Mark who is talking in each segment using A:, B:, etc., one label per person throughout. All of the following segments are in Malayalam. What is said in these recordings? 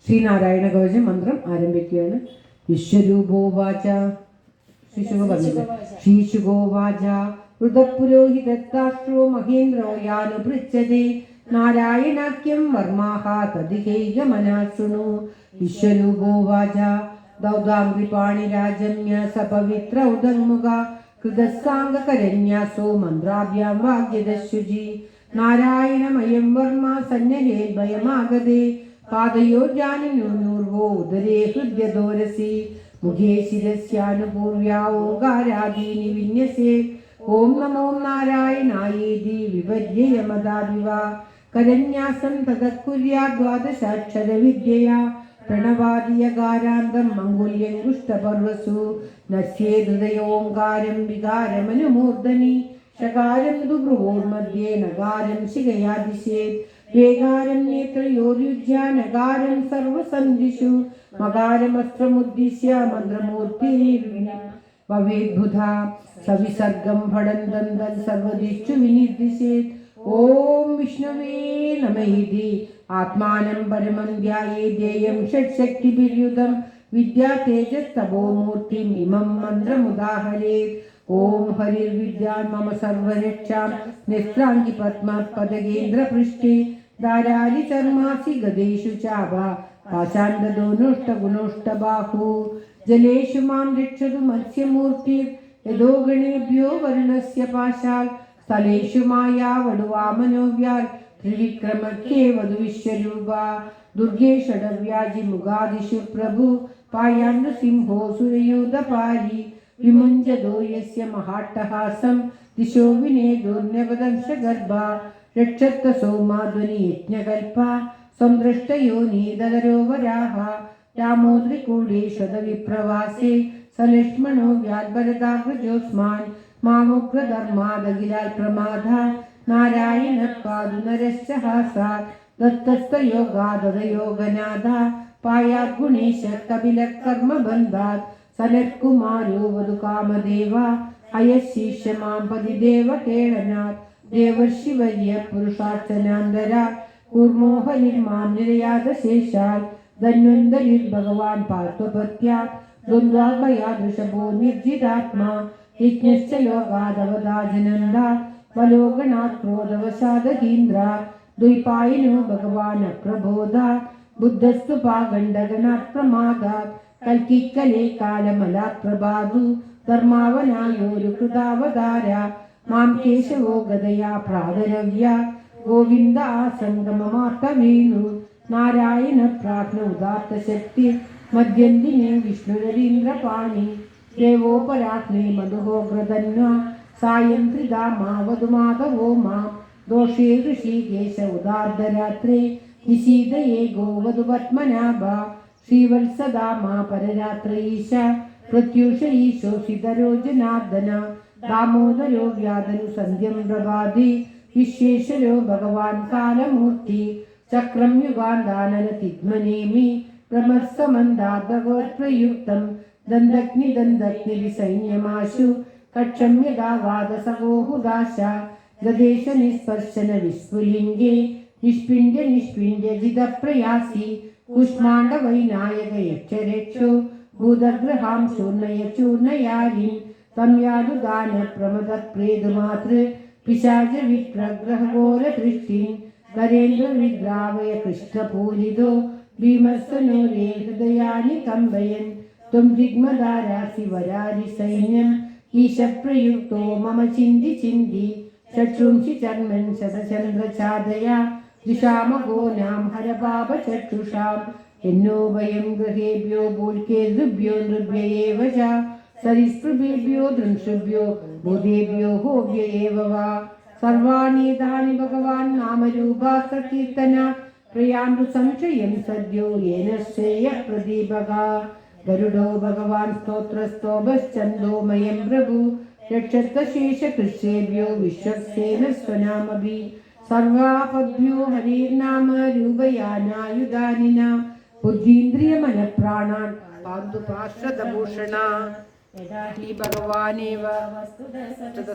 A: ശ്രീനാരായണ കവചം മന്ത്രം ആരംഭിക്കുകയാണ്. വിശ്വരൂപോവാച ശ്രീശുഗോവാച ഋതപുരോഹിതത്താഷ്ട്രോ മഹേന്ദ്രോ യാനുപൃച്ഛതേ നാരായണാഖ്യം വർമാഹ തദിഹൈകമനാ ശൃണു. വിശ്വരൂപോവാച ദൗദാംഗ്രിപാണിരാജമ്യ സപവിത്ര ഉദന്മുഖ കൃതസാംഗകരന്യാസോ മന്ത്രാഭ്യാം വാഗ്യദശുചി നാരായണമയം വർമ്മ സന്യഹേദ്ഭയമാഗതേ പാദയോ ജാനുനൂർവോ ഉദരേ ഹൃദ്യദോരസി മുഖേ ശിരസ്യാനുപൂർവ്യാ ഓംകാരാദീനി വിന്യസേ ഓം നമോ നാരായണായേതി വിപര്യയമദാവിവ കരന്യാസം തദക്കുര്യാ ദ്വാദശാക്ഷരവിദ്യയാ പ്രണവാദിയകാരാന്തം മംഗുല്യങ്കുഷ്ടപർവസു നസ്യേഹൃദയോംകാരം വികാരമനുമൂർധനി ശകാരം ദുഭ്രുവോർമധ്യേ നകാരം ശിഖയാദിശേത് വേകാരം നേത്രയോരുജ്യ നകാരം സർവസന്ധിഷു മകാരമസ്ത്രമുദ്ദിശ്യ മന്ത്രമൂർത്തി ഭവേദ്ബുധ സവിസർഗം ഭടന്തന്തൻ സർവദിഷു വിനിർദിശേത്. ഓം വിഷ്ണവേ നമഃ ആത്മാനം പരമം ധ്യായേദ്യേയം ഷഡ്ശക്തിഭിര്യുതം വിദ്യാ തേജസ്തപോമൂർത്തിം ഇമം മന്ത്രമുദാഹരേത്. ഓം ഹരിർവിദ്യാൻ മമ സർവരക്ഷാം നേത്രാംഗി പത്മപദകേന്ദ്രപൃഷ്ഠേ ധാരാരി ചർമാസി ഗദേഷു ചാഭ പാശാന്തദോനോഷ്ടഗുണോഷ്ടബാഹു ജലേഷു മാം രക്ഷതു മത്സ്യമൂർത്തി യദോ ഗണേഭ്യോ വരുണസ്യ പാശാൽ സ്ഥലേഷു മായാ വടുവാമനോവ്യാൽ ത്രിവിക്രമക്കേവതു വിശ്വരൂപ ദുർഗേ ഷഡവ്യാജി മുഖാദിഷു പ്രഭു പായാന്നു സിംഹോ സുരയൂഥപാരി വിമുഞ്ചതോ യസ്യ മഹാട്ടഹാസം ദിശോ വിനേദോർണ്യപദംശഗർഭ രക്ഷത്ത സൗമാധ്വനി യജ്ഞകൽപ സംദൃഷ്ടയോനീതകരോ വരാഹ രാമോദ്രികൂടേശ്വതവിപ്രവാസേ സലക്ഷ്മണോ വ്യാൽഭരതാഗ്രജോസ്മാൻ മാമുഗ്രധർമാദഖിലാൽ പ്രമാദ നാരായണ പാദുനരശ്ചഹാസാത് ദത്തസ്ഥയോഗാദയോഗനാഥ പായാത് ഗുണേശ കപില കർമ്മബന്ധാത് സനത്കുമാരോ വധു കാമദേവ അയശീഷമാം പതിദേവ കേളനാഥ് ദേവർഷിവര്യ പുരുഷാർച്ചനാന്തര കൂർമോഹനിർമാം നിരയാദശേഷാൽ ധന്വന്തരിർഭഗവാൻ പാർത്ഥപത്യാത് ദ്വന്ദ്വാഭയാദൃഷഭോ നിർജിതാത്മാ യജ്ഞശ്ച യോഗാദവദാജനന്ദാത് വലോകനാത് ക്രോധവശാദഹീന്ദ്ര ദ്വൈപായനോ ഭഗവാൻ അപ്രബോധാത് ബുദ്ധസ്തു പാഗണ്ഡഗണാത് പ്രമാദാത് കൽക്കിക്കലേ കാലമലാത് പ്രഭാതു ധർമാവനായോരു കൃതാവതാര മാം കേശവോ ഗദയാ പ്രാതരവ്യ ഗോവിന്ദ ആസംഗമമാർത്തവേണു നാരായണ പ്രാജ്ഞ ഉദാത്ത ശക്തി മധ്യന്തിനെ വിഷ്ണുരരീന്ദ്രപാണി ദേവോപരാജ്ഞേ മധുഹോഗ്രതന്വ സായം ത്രിധാമാവധുമാധവോ മാം ദോഷേ ഋഷികേശ ഉദാർദ്ധരാത്രേ നിശീതയേ ഗോവധുപത്മനാഭ ശ്രീവത്സദാമാ പരരാത്രയീശ പ്രത്യൂഷ ഈശോഷിതരോ ജനാർദ്ദന ദാമോദരോ വ്യാധനു സന്ധ്യം പ്രഭാതി വിശ്വേശ്വരോ ഭഗവാൻ കാലമൂർത്തി ചക്രം യുഗാന്താനനതിഗ്മനേമി ബ്രഹ്മസമന്താദഗോത്പ്രയുക്തം ദന്തഗ്നി വിസൈന്യമാശു കക്ഷം യഥാവാദസഗോഹുദാശ ഗദേശ നിസ്പർശന വിസ്ഫുലിംഗേ നിഷ്പിണ്ഡ്യ ജിതപ്രയാസി കുഷ്മാണ്ഡ വൈനായക യക്ഷരക്ഷോ ഭൂതഗ്രഹാം ചൂർണയാലിം തം യാതുദാന പ്രമദ പ്രേതുമാതൃ പിശാച വിപ്രഗ്രഹഘോര ദൃഷ്ടിൻ നരേന്ദ്ര വിദ്രാവയ കൃഷ്ണപൂരിതോ ഭീമസ്വനോരേ ഹൃദയാനി കമ്പയൻ ത്വം ദിഗ്മധാരാസി വരാരി സൈന്യം ഈശപ്രയുക്തോ മമ ചിന്തി ചക്ഷുംഷി ചർമ്മൻ ശതചന്ദ്രഛാദയാ ദിശാമഗോനാം ഹരപാപചക്ഷുഷാം എന്നോഭയം ഗൃഹേഭ്യോ ഭൂൽക്കേതൃഭ്യോ നൃഭ്യയേവ ച സരിസ്പൃഭേഭ്യോ ദൃംശുഭ്യോ ബോധേഭ്യോ ഹോഭ്യയേവ വാ സർവാണീതാനി ഭഗവാൻ നാമരൂപാസകീർത്തന പ്രയാന്തു സംശയം സദ്യോ യേന ശ്രേയ പ്രദീപക ഗരുഡോ ഭഗവാൻ സ്തോത്രസ്തോഭശ്ചന്ദോമയം പ്രഭു രക്ഷത്തശേഷകൃഷ്യേഭ്യോ വിശ്വക്സേന സ്വനാമഭി സർവാപദ്ഭ്യോ ഹരിർനാമ രൂപയാനായുധാനിന ബുദ്ധീന്ദ്രിയമനഃപ്രാണാൻ പാന്തു പാർശ്വതഭൂഷണ യഥാഹി ഭഗവാനേവ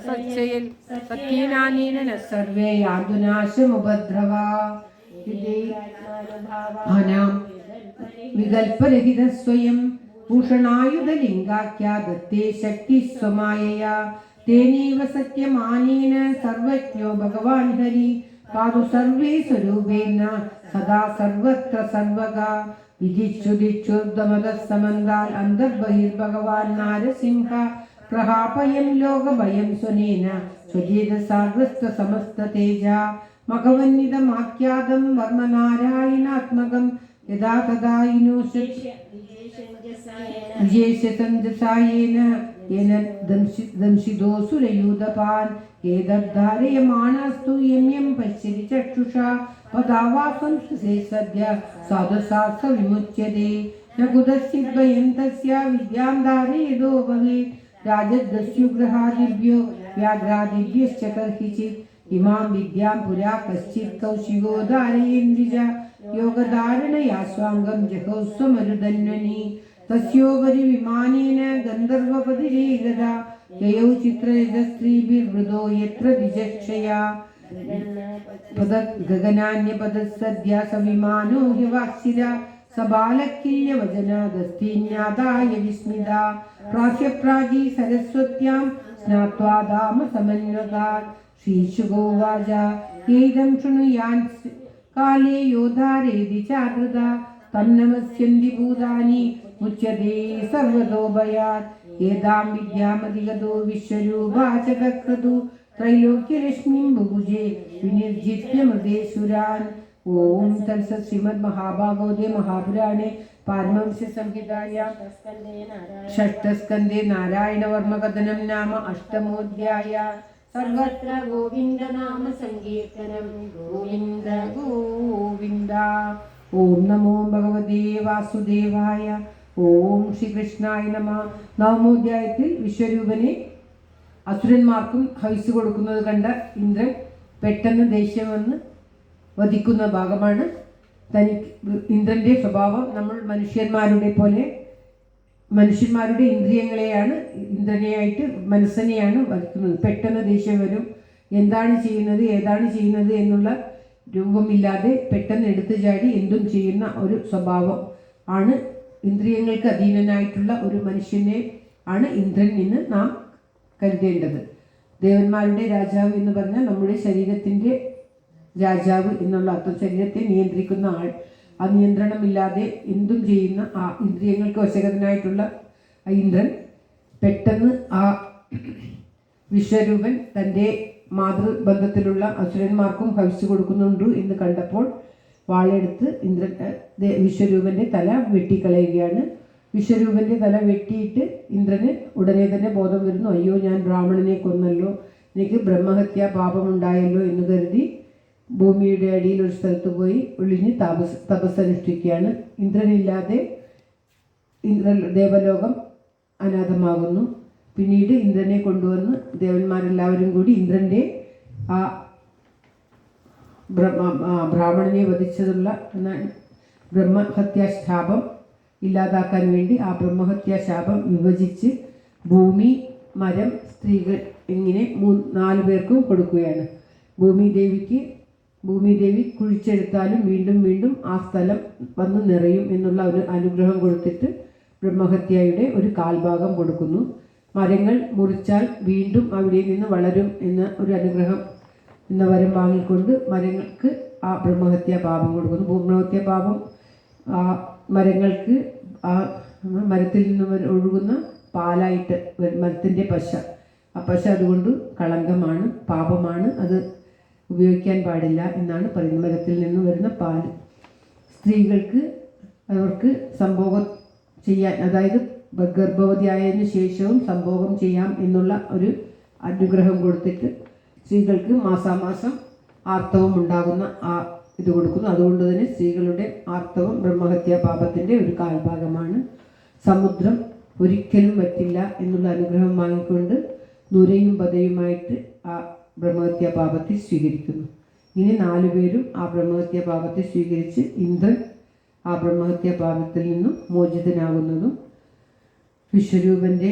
A: സത്യയിൽ സത്യേനാനേന ന സർവേ യാതുനാശമുപദ്രവ യുദ്ധേ വികൽപരഹിത സ്വയം ഭൂഷണായുധലിംഗാഖ്യാ ദത്തേ ശക്തി സ്വമായയാ തേനൈവ സത്യമാനേന സർവജ്ഞോ ഭഗവാൻ ഹരി പാതു സർവേ സ്വരൂപേണ സദാ സർവത്ര സർവഗാ വിധിച്ചുദിച്ചുർദമതസമന്താൽ അന്തർബഹിർഭഗവാൻ നാരസിംഹ പ്രഹാപയം ലോകഭയം സ്വനേന സ്വജേതസാഗ്രസ്ത സമസ്ത തേജ മഘവന്നിതമാഖ്യാതം വർണ്ണനാരായണാത്മകം യഥാ തഥാ വിജേഷസഞ്ജസായേന യേന ദംശിതോസുരയൂഥപാൻ ഏതദ്ധാരയമാണസ്തു യം യം പശ്യതി ചക്ഷുഷാ പദാവാസം സദ്യ സാധുസാത്സ വിമുച്യത്തെ ന കുതശ്ചിദ്ഭയം തസ്യ വിദ്യാം ധാരയതോ ഭവേത് രാജദസ്യുഗ്രഹാദിഭ്യോ വ്യാഘ്രാദിഭ്യശ്ച കർഹിചിത് ഇമാം വിദ്യാം പുരാ കശ്ചിത് കൗശികോ ധാരയേന്ദ്രിജ യോഗധാരണയാ സ്വാംഗം ജഹൗസ്വമരുധന്വനി തസ്യോപരി വിമാനേന ഗന്ധർവപതിരേഗത യയൗ ചിത്രരജസ്ത്രീഭിർവൃതോ യത്ര ദിജക്ഷയാ ഗഗനാന്യപദസദ്യ സവിമാനോ ഹ്യവാക്ഷിര സബാലക്കില്യവചനാദസ്തീന്യാദായ വിസ്മിത പ്രാഹ്യപ്രാചീ സരസ്വത്യാം സ്നാത്വാ ധാമ സമന്വകാത് ശ്രീശുഗോവാച ഏദം ശൃണുയാൻ കാലേ യോധാരേതി ചാധൃത തന്നമസ്യന്തി ഭൂതാനി മുച്യതേ സർവതോ ഭയാത് ഏതാം വിദ്യാമധിഗതോ വിശ്വരൂപാചക്രതു ത്രൈലോക്യരശ്മിം ബുഭുജേ വിനിർജിത്യ മൃദേശുരാൻ. ഓം തത്സത്. ശ്രീമദ് മഹാഭാഗവതേ മഹാപുരാണേ പാരമഹംസ്യ സംഹിതായാം ഷഷ്ഠസ്കന്ധേ നാരായണവർമ്മകഥനം നാമ അഷ്ടമോധ്യായ. സർവത്ര ഗോവിന്ദനാമ സങ്കീർത്തനം. ഗോവിന്ദ ഗോവിന്ദ. ഓം നമോ ഭഗവതേ വാസുദേവായ. ഓം ശ്രീകൃഷ്ണായ നമഃ. നവമോധ്യായത്തിൽ വിശ്വരൂപനെ അസുരന്മാർക്കും ഹവിസ് കൊടുക്കുന്നത് കണ്ട ഇന്ദ്രൻ പെട്ടെന്ന് ദേഷ്യം വന്ന് വധിക്കുന്ന ഭാഗമാണ്. തനിക്ക് ഇന്ദ്രന്റെ സ്വഭാവം നമ്മൾ മനുഷ്യന്മാരുടെ ഇന്ദ്രിയങ്ങളെയാണ് ഇന്ദ്രനെയായിട്ട് മനസ്സിനെയാണ് വധിക്കുന്നത്. പെട്ടെന്ന് ദേഷ്യം വരും. ഏതാണ് ചെയ്യുന്നത് എന്നുള്ള രൂപമില്ലാതെ പെട്ടെന്ന് എടുത്തു ചാടി എന്തും ചെയ്യുന്ന ഒരു സ്വഭാവം ആണ്. ഇന്ദ്രിയങ്ങൾക്ക് അധീനനായിട്ടുള്ള ഒരു മനുഷ്യനെ ആണ് ഇന്ദ്രൻ എന്ന് നാം കരുതേണ്ടത്. ദേവന്മാരുടെ രാജാവ് എന്ന് പറഞ്ഞാൽ നമ്മുടെ ശരീരത്തിൻ്റെ രാജാവ് എന്നുള്ള അർത്ഥം. ശരീരത്തെ നിയന്ത്രിക്കുന്ന ആൾ. ആ നിയന്ത്രണമില്ലാതെ എന്തും ചെയ്യുന്ന ആ ഇന്ദ്രിയങ്ങൾക്ക് വശകരനായിട്ടുള്ള ഇന്ദ്രൻ പെട്ടെന്ന് ആ വിശ്വരൂപൻ തൻ്റെ മാതൃബന്ധത്തിലുള്ള അസുരന്മാർക്കും ഹവിസ് കൊടുക്കുന്നുണ്ട് എന്ന് കണ്ടപ്പോൾ വാളെടുത്ത് വിശ്വരൂപൻ്റെ തല വെട്ടിക്കളയുകയാണ്. വിശ്വരൂപൻ്റെ തല വെട്ടിയിട്ട് ഇന്ദ്രന് ഉടനെ തന്നെ ബോധം വരുന്നു. അയ്യോ, ഞാൻ ബ്രാഹ്മണനെ കൊന്നല്ലോ, എനിക്ക് ബ്രഹ്മഹത്യാ പാപമുണ്ടായല്ലോ എന്ന് കരുതി ഭൂമിയുടെ അടിയിൽ ഒരു സ്ഥലത്ത് പോയി ഒളിഞ്ഞ് തപസ്സനുഷ്ഠിക്കുകയാണ്. ഇന്ദ്രനില്ലാതെ ദേവലോകം അനാഥമാകുന്നു. പിന്നീട് ഇന്ദ്രനെ കൊണ്ടുവന്ന് ദേവന്മാരെല്ലാവരും കൂടി ഇന്ദ്രൻ്റെ ആ ബ്രാഹ്മണനെ വധിച്ചതുള്ള ബ്രഹ്മഹത്യാശാപം ഇല്ലാതാക്കാൻ വേണ്ടി ആ ബ്രഹ്മഹത്യാശാപം വിഭജിച്ച് ഭൂമി, മരം, സ്ത്രീകൾ ഇങ്ങനെ 4 പേർക്കും കൊടുക്കുകയാണ്. ഭൂമിദേവി കുഴിച്ചെടുത്താലും വീണ്ടും വീണ്ടും ആ സ്ഥലം വന്ന് നിറയും എന്നുള്ള ഒരു അനുഗ്രഹം കൊടുത്തിട്ട് ബ്രഹ്മഹത്യയുടെ ഒരു കാൽഭാഗം കൊടുക്കുന്നു. മരങ്ങൾ മുറിച്ചാൽ വീണ്ടും അവിടെ നിന്ന് വളരും എന്ന ഒരു അനുഗ്രഹം എന്ന വരം വാങ്ങിക്കൊണ്ട് മരങ്ങൾക്ക് ആ ബ്രഹ്മഹത്യാ പാപം കൊടുക്കുന്നു. ബ്രഹ്മഹത്യാ പാപം ആ മരങ്ങൾക്ക് ആ മരത്തിൽ നിന്ന് ഒഴുകുന്ന പാലായിട്ട് മരത്തിൻ്റെ പശ, ആ പശ അതുകൊണ്ട് കളങ്കമാണ്, പാപമാണ്, അത് ഉപയോഗിക്കാൻ പാടില്ല എന്നാണ് പറയുന്നത്. മരത്തിൽ നിന്ന് വരുന്ന പാല് സ്ത്രീകൾക്ക് അവർക്ക് സംഭോഗം ചെയ്യാൻ, അതായത് ഗർഭവതിയായതിനു ശേഷവും സംഭോഗം ചെയ്യാം എന്നുള്ള ഒരു അനുഗ്രഹം കൊടുത്തിട്ട് സ്ത്രീകൾക്ക് മാസാമാസം ആർത്തവം ഉണ്ടാകുന്ന ആ ഇത് കൊടുക്കുന്നു. അതുകൊണ്ട് തന്നെ സ്ത്രീകളുടെ ആർത്തവം ബ്രഹ്മഹത്യാ പാപത്തിൻ്റെ ഒരു കാൽഭാഗമാണ്. സമുദ്രം ഒരിക്കലും പറ്റില്ല എന്നുള്ള അനുഗ്രഹം വാങ്ങിക്കൊണ്ട് നുരയും പതയുമായിട്ട് ആ ബ്രഹ്മഹത്യാ പാപത്തെ സ്വീകരിക്കുന്നു. ഇനി 4 പേരും ആ ബ്രഹ്മഹത്യാ പാപത്തെ സ്വീകരിച്ച് ഇന്ദ്രൻ ആ ബ്രഹ്മഹത്യാ പാപത്തിൽ നിന്നും മോചിതനാകുന്നതും വിശ്വരൂപൻ്റെ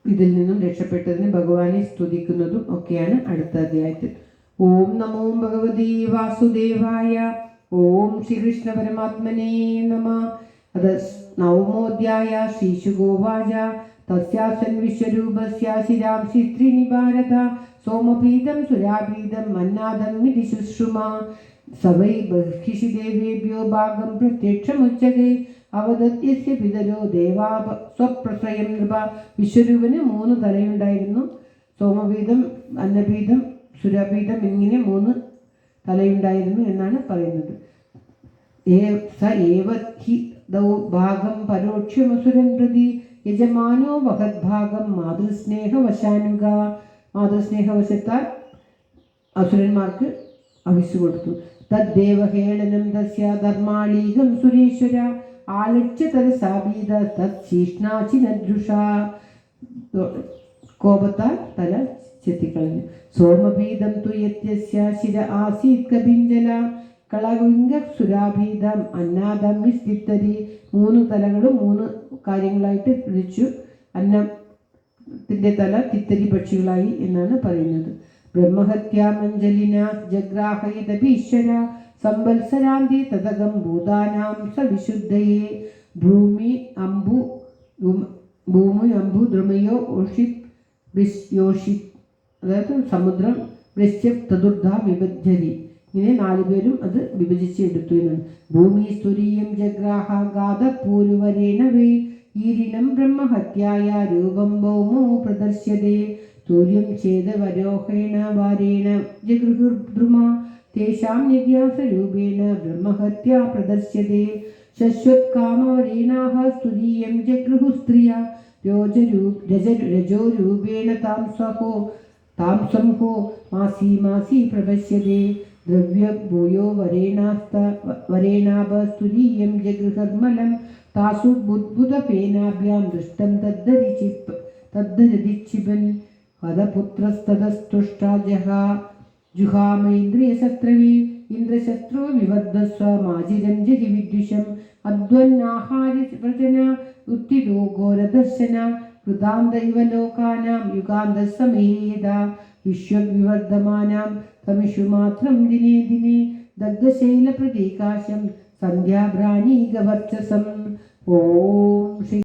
A: ഇതിൽ നിന്നും രക്ഷപ്പെട്ടതിന് ഭഗവാനെ സ്തുതിക്കുന്നതും ഒക്കെയാണ് അടുത്ത അധ്യായത്തിൽ. ഓം നമോ ഭഗവതേ വാസുദേവായ. ഓം ശ്രീകൃഷ്ണ പരമാത്മനേ നമഃ. അത നവമോധ്യായ. ശ്രീശുകോവാച തസ്യാസൻ വിശ്വരൂപസ്യ ശിരാംശി ത്രീണി ഭാരത സോമപീതം സുരാപീതം മന്നാദം ഇതി ശുശ്രുമ സ വൈ ബർഹിഷി ദേവേഭ്യോ ഭാഗം പ്രത്യക്ഷമുച്ചതേ അവദത്യസ്യ പിതരോ ദേവാ സ്വപ്രസയം നൃപ. വിശ്വരൂപന് 3 തലയുണ്ടായിരുന്നു. സോമപീഠം, അന്നപീഠം, സുരപീഠം ഇങ്ങനെ 3 തലയുണ്ടായിരുന്നു എന്നാണ് പറയുന്നത്. സ ഏവ ഹി ദൗ ഭാഗം പരോക്ഷ്യമസുരൻ പ്രതി യജമാനോ വഹദ്ഭാഗം മാതൃസ്നേഹവശാനുക. മാതൃസ്നേഹവശത്താൽ അസുരന്മാർക്ക് അഭിച്ചു കൊടുത്തു. തദ്ദേവഹേളനം തസ്യ ധർമാളീകം സുരേശ്വര ആലക്ഷ്യ തരസാബീത തീഷ്ണാചിനദൃഷ. കോപത്താൽ തല ചെത്തിക്കളഞ്ഞു. സോമഭീതം തു യത്യസ്യ ശിര ആസീത് കപിഞ്ജല കളവിംഗ സുരാഭീതം അന്നാദം വിസ്തിത്തരി. 3 തലകളും 3 കാര്യങ്ങളായിട്ട് പിടിച്ചു. അന്നത്തിൻ്റെ തല തിത്തരി പക്ഷികളായി എന്നാണ് പറയുന്നത്. ബ്രഹ്മഹത്യാമഞ്ജലിന ജഗ്രാഹയതപീശ്വര സംവത്സരാന്തി തതകം ഭൂതാനാം സവിശുദ്ധയേ. ഭൂമി അംബു ദ്രുമയോ ഓഷിത് യോഷിത്, അതായത് സമുദ്രം വൃശ്ചിക് ചതുർധ വിഭജരി. ഇങ്ങനെ 4 പേരും അത് വിഭജിച്ച് എടുത്തു എന്നാണ്. ഭൂമി സ്തുരീയം ജഗ്രാഹ ഗാധപൂരുവരേണ വേ ഈരിണം ബ്രഹ്മഹത്യായ രൂപം ഭൗമോ പ്രദർശ്യതേ. തുര്യം ചേതവരോഹേണ വാരേണ ജഗൃഹുർദ്രുമ തേഷാം നിര്യാസരൂപേണ ബ്രഹ്മഹത്യാ പ്രദർശ്യതേ. ശശ്വത്കാമവരേണാഹ സ്തുരീയം ജഗൃഹു സ്ത്രിയ രജോരൂപേണ താം സംഹോ മാസി മാസി പ്രപശ്യതേ. ദ്രവ്യഭൂയോ വരേണാഭ സ്തുരീയം ജഗൃഹർമലം താസു ബുദ്ബുധപേനാഭ്യാം ദൃഷ്ടം തദ്ധരതിക്ഷിപൻ. ഹതപുത്രസ്തതസ്തുഷ്ടാ ജുഹാമൈന്ദ്രിയശസ്ത്രവേ ഇന്ദ്രശസ്ത്രോ വിവർദ്ധസ്വ മാജിരം ജരി വിദ്വിഷം. അധ്വന്നാഹാരവചന ഉത്തിതോ ഘോരദർശന കൃതാന്ത ഇവ ലോകാനാം യുഗാന്ത സമേത. വിശ്വവിവർദ്ധമാനാം തമിഷു മാത്രം ദിനേ ദിനേ ദഗ്ധശൈലപ്രതീകാശം സന്ധ്യാഭ്രാണീകവർച്ചസം. ഓം ശ്രീ